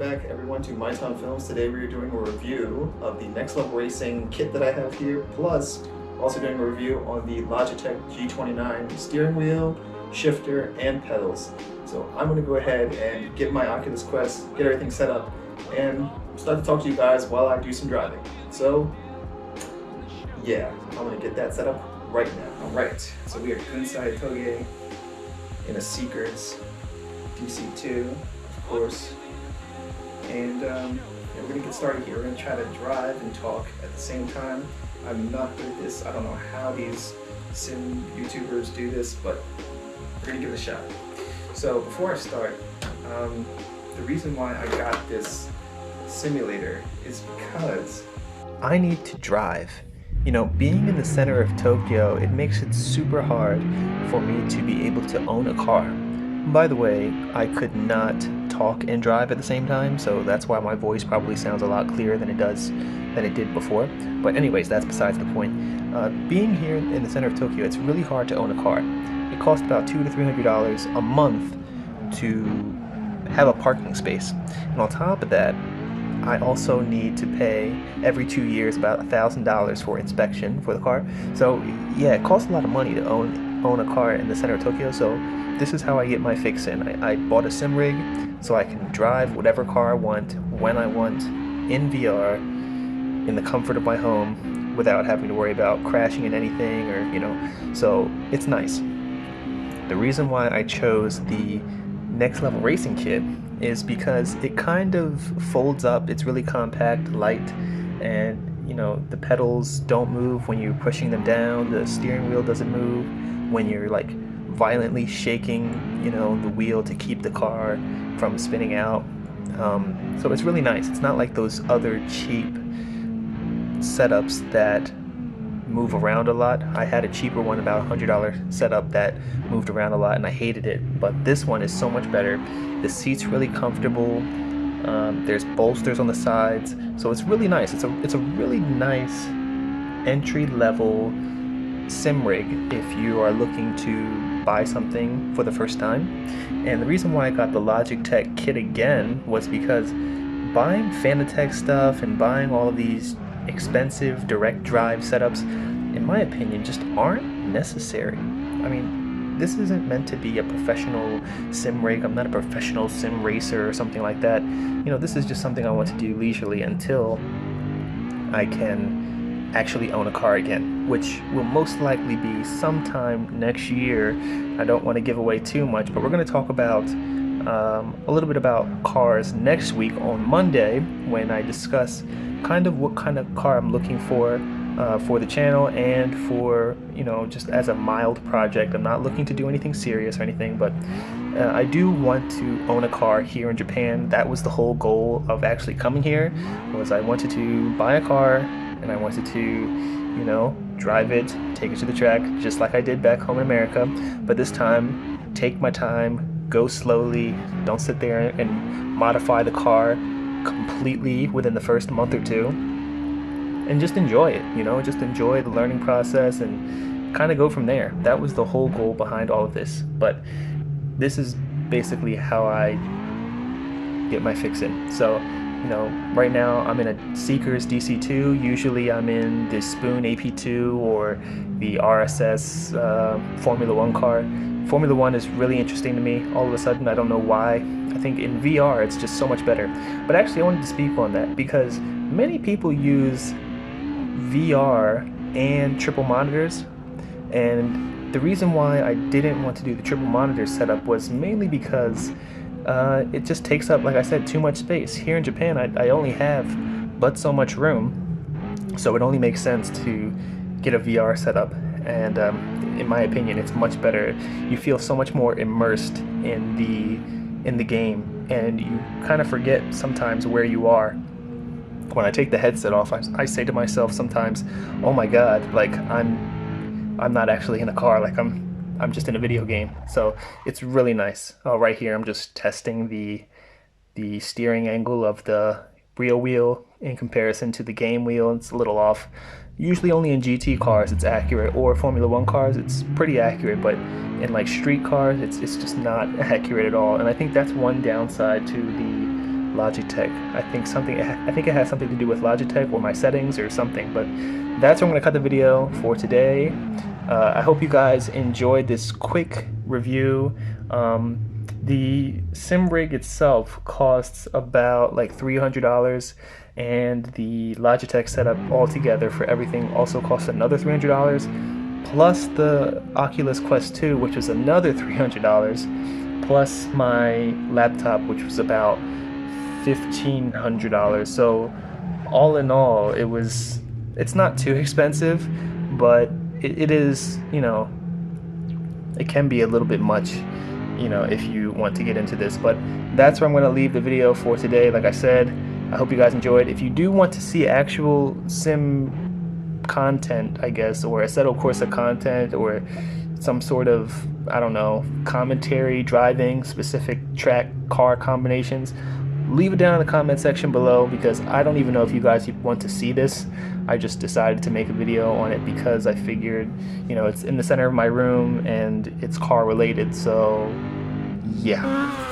back everyone to My Town Films. Today we are doing a review of the Next Level Racing kit that I have here, plus also doing a review on the Logitech G29 steering wheel, shifter, and pedals. So I'm going to go ahead and get my Oculus Quest, get everything set up, and start to talk to you guys while I do some driving. So yeah, I'm going to get that set up right now. Alright, so we are inside Toge in a Seekers DC2, of course. And we're gonna get started here. We're gonna try to drive and talk at the same time. I'm not good at this. I don't know how these sim YouTubers do this, but we're gonna give it a shot. So before I start, the reason why I got this simulator is because I need to drive. You know, being in the center of Tokyo, it makes it super hard for me to be able to own a car. By the way, I could not talk and drive at the same time, so that's why my voice probably sounds a lot clearer than it did before. But anyways, that's besides the point. Being here in the center of Tokyo, it's really hard to own a car. It costs about $200 to $300 a month to have a parking space. And on top of that, I also need to pay every 2 years about $1,000 for inspection for the car. So yeah, it costs a lot of money to own a car in the center of Tokyo. So this is how I get my fix in. I bought a sim rig so I can drive whatever car I want, when I want, in VR, in the comfort of my home, without having to worry about crashing in anything or, you know, so it's nice. The reason why I chose the Next Level Racing kit is because it kind of folds up. It's really compact, light, and you know, the pedals don't move when you're pushing them down, the steering wheel doesn't move when you're like violently shaking, you know, the wheel to keep the car from spinning out. So it's really nice. It's not like those other cheap setups that move around a lot. I had a cheaper one, about $100 setup that moved around a lot, and I hated it. But this one is so much better. The seat's really comfortable. There's bolsters on the sides, so it's really nice. It's a really nice entry-level sim rig if you are looking to buy something for the first time. And the reason why I got the Logitech kit again was because buying Fanatec stuff and buying all of these expensive direct drive setups, in my opinion, just aren't necessary. I mean, this isn't meant to be a professional sim rig. I'm not a professional sim racer or something like that. You know, this is just something I want to do leisurely until I can actually own a car again, which will most likely be sometime next year. I don't want to give away too much, but we're going to talk about a little bit about cars next week on Monday, when I discuss kind of what kind of car I'm looking for the channel, and for, you know, just as a mild project. I'm not looking to do anything serious or anything, but I do want to own a car here in Japan. That was the whole goal of actually coming here, was I wanted to buy a car and I wanted to, you know, drive it, take it to the track, just like I did back home in America. But this time, take my time, go slowly, don't sit there and modify the car completely within the first month or two, and just enjoy it, you know, just enjoy the learning process and kind of go from there. That was the whole goal behind all of this. But this is basically how I get my fix in. So, you know, right now I'm in a Seekers DC2. Usually I'm in the Spoon AP2 or the RSS Formula 1 car. Formula 1 is really interesting to me all of a sudden. I don't know why. I think in VR it's just so much better. But actually I wanted to speak on that because many people use VR and triple monitors, and the reason why I didn't want to do the triple monitor setup was mainly because it just takes up, like I said, too much space. Here in Japan I only have but so much room, so it only makes sense to get a VR setup. And in my opinion, it's much better. You feel so much more immersed in the game, and you kind of forget sometimes where you are. When I take the headset off, I say to myself sometimes, oh my god, like I'm not actually in a car, like I'm just in a video game. So it's really nice. Right here I'm just testing the steering angle of the real wheel in comparison to the game wheel. It's a little off. Usually only in GT cars it's accurate, or Formula 1 cars it's pretty accurate, but in like street cars it's just not accurate at all. And I think that's one downside to Logitech. I think it has something to do with Logitech or my settings or something. But that's where I'm gonna cut the video for today. I hope you guys enjoyed this quick review. The sim rig itself costs about like $300, and the Logitech setup altogether for everything also costs another $300, plus the Oculus Quest 2, which was another $300, plus my laptop, which was about $1,500. So all in all, it's not too expensive, but it is, it can be a little bit much, if you want to get into this. But that's where I'm going to leave the video for today. Like I said, I hope you guys enjoyed. If you do want to see actual sim content, I guess, or Assetto Corsa content, or some sort of, I don't know, commentary, driving, specific track, car combinations, leave it down in the comment section below, because I don't even know if you guys want to see this. I just decided to make a video on it because I figured, it's in the center of my room and it's car related, so yeah.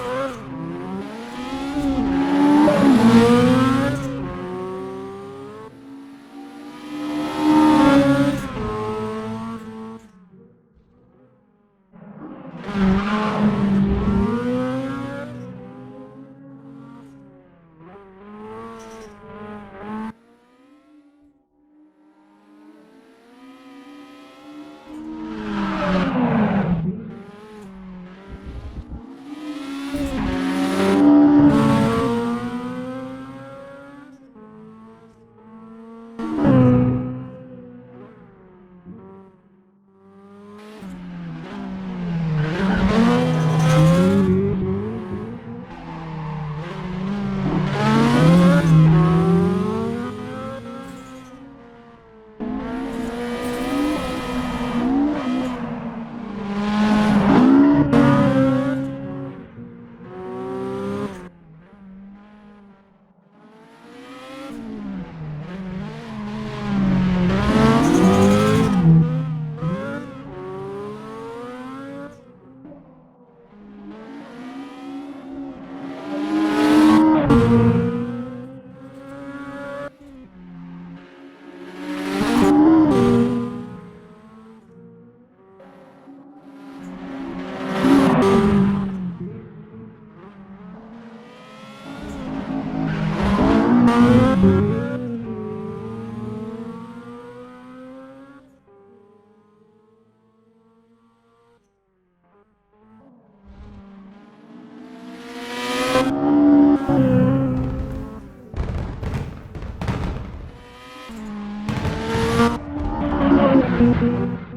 Thank you.